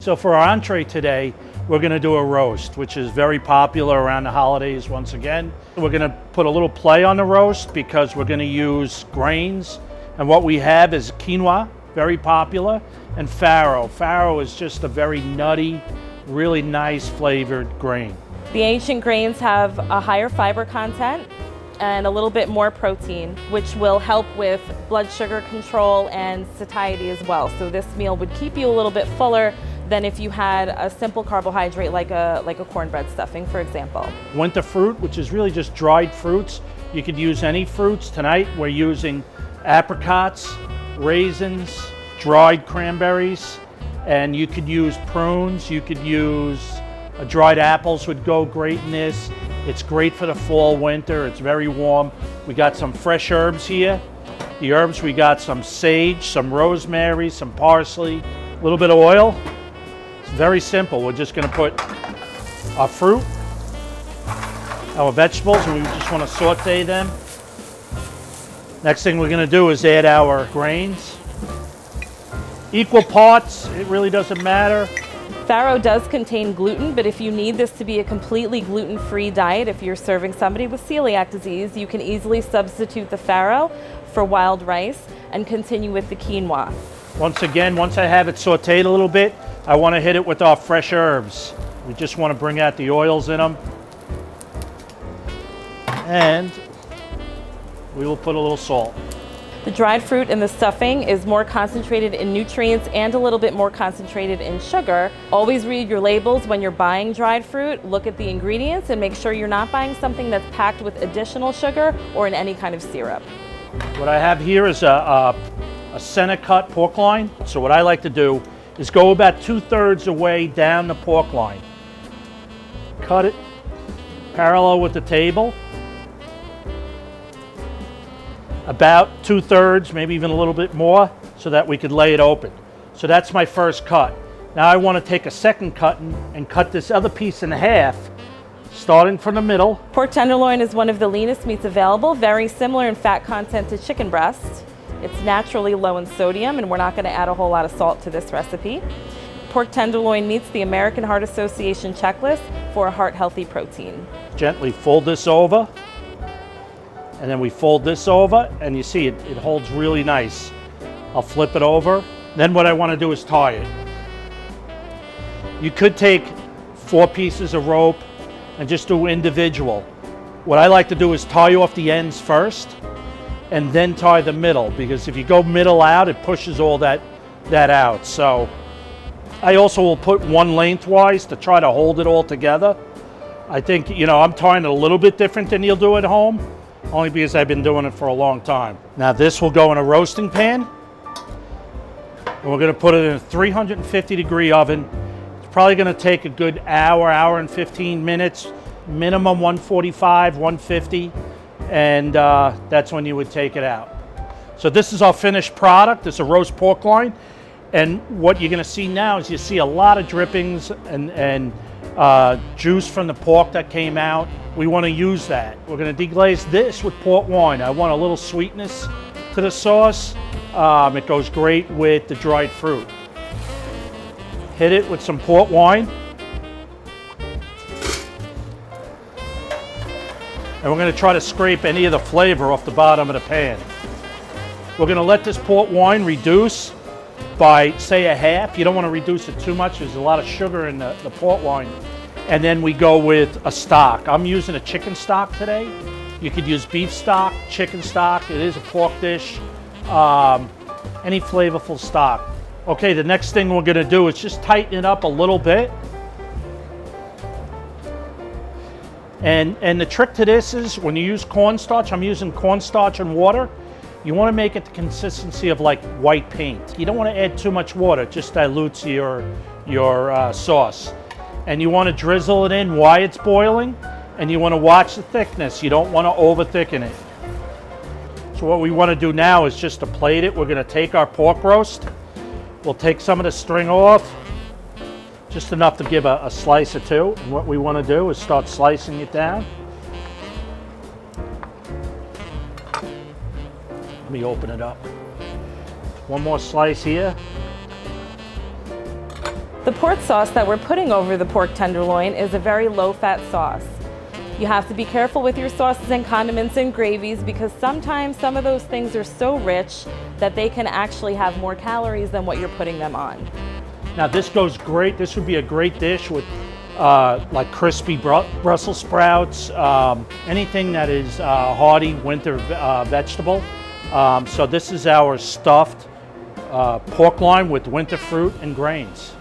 So for our entree today, we're going to do a roast, which is very popular around the holidays once again. We're going to put a little play on the roast because we're going to use grains. And what we have is quinoa, very popular, and farro. Farro is just a very nutty, really nice flavored grain. The ancient grains have a higher fiber content and a little bit more protein, which will help with blood sugar control and satiety as well. So this meal would keep you a little bit fuller than if you had a simple carbohydrate like a cornbread stuffing, for example. Winter fruit, which is really just dried fruits. You could use any fruits. Tonight we're using apricots, raisins, dried cranberries, and you could use prunes, you could use dried apples would go great in this. It's great for the fall, winter, it's very warm. We got some fresh herbs here. The herbs, we got some sage, some rosemary, some parsley, a little bit of oil. It's very simple. We're just gonna put our fruit, our vegetables, and we just wanna saute them. Next thing we're gonna do is add our grains. Equal parts, it really doesn't matter. Farro does contain gluten, but if you need this to be a completely gluten-free diet, if you're serving somebody with celiac disease, you can easily substitute the farro for wild rice and continue with the quinoa. Once again, once I have it sauteed a little bit, I want to hit it with our fresh herbs. We just want to bring out the oils in them. And we will put a little salt. The dried fruit in the stuffing is more concentrated in nutrients and a little bit more concentrated in sugar. Always read your labels when you're buying dried fruit. Look at the ingredients and make sure you're not buying something that's packed with additional sugar or in any kind of syrup. What I have here is a center cut pork loin. So what I like to do is go about 2/3 away down the pork loin. Cut it parallel with the table. About 2/3, maybe even a little bit more, so that we could lay it open. So that's my first cut. Now I want to take a second cut and cut this other piece in half, starting from the middle. Pork tenderloin is one of the leanest meats available, very similar in fat content to chicken breast. It's naturally low in sodium, and we're not going to add a whole lot of salt to this recipe. Pork tenderloin meets the American Heart Association checklist for a heart-healthy protein. Gently fold this over. And then we fold this over, and you see it holds really nice. I'll flip it over. Then what I want to do is tie it. You could take 4 pieces of rope and just do individual. What I like to do is tie off the ends first and then tie the middle, because if you go middle out, it pushes all that out. So I also will put one lengthwise to try to hold it all together. I think, I'm tying it a little bit different than you'll do at home, only because I've been doing it for a long time. Now this will go in a roasting pan, and we're gonna put it in a 350-degree oven. It's probably gonna take a good hour and 15 minutes, minimum 145, 150, and that's when you would take it out. So this is our finished product. It's a roast pork loin, and what you're gonna see now is you see a lot of drippings and juice from the pork that came out. We want to use that. We're going to deglaze this with port wine. I want a little sweetness to the sauce. It goes great with the dried fruit. Hit it with some port wine. And we're going to try to scrape any of the flavor off the bottom of the pan. We're going to let this port wine reduce by, say, a half. You don't want to reduce it too much. There's a lot of sugar in the port wine. And then we go with a stock. I'm using a chicken stock today. You could use beef stock, chicken stock. It is a pork dish. Any flavorful stock. Okay, the next thing we're gonna do is just tighten it up a little bit. And the trick to this is when you use cornstarch, I'm using cornstarch and water. You want to make it the consistency of like white paint. You don't want to add too much water, it just dilutes your sauce. And you want to drizzle it in while it's boiling, and you want to watch the thickness. You don't want to over thicken it. So what we want to do now is just to plate it. We're going to take our pork roast. We'll take some of the string off, just enough to give a slice or two. And what we want to do is start slicing it down. Let me open it up. One more slice here. The port sauce that we're putting over the pork tenderloin is a very low-fat sauce. You have to be careful with your sauces and condiments and gravies because sometimes some of those things are so rich that they can actually have more calories than what you're putting them on. Now this goes great. This would be a great dish with like crispy Brussels sprouts, anything that is hearty winter vegetable. So this is our stuffed pork loin with winter fruit and grains.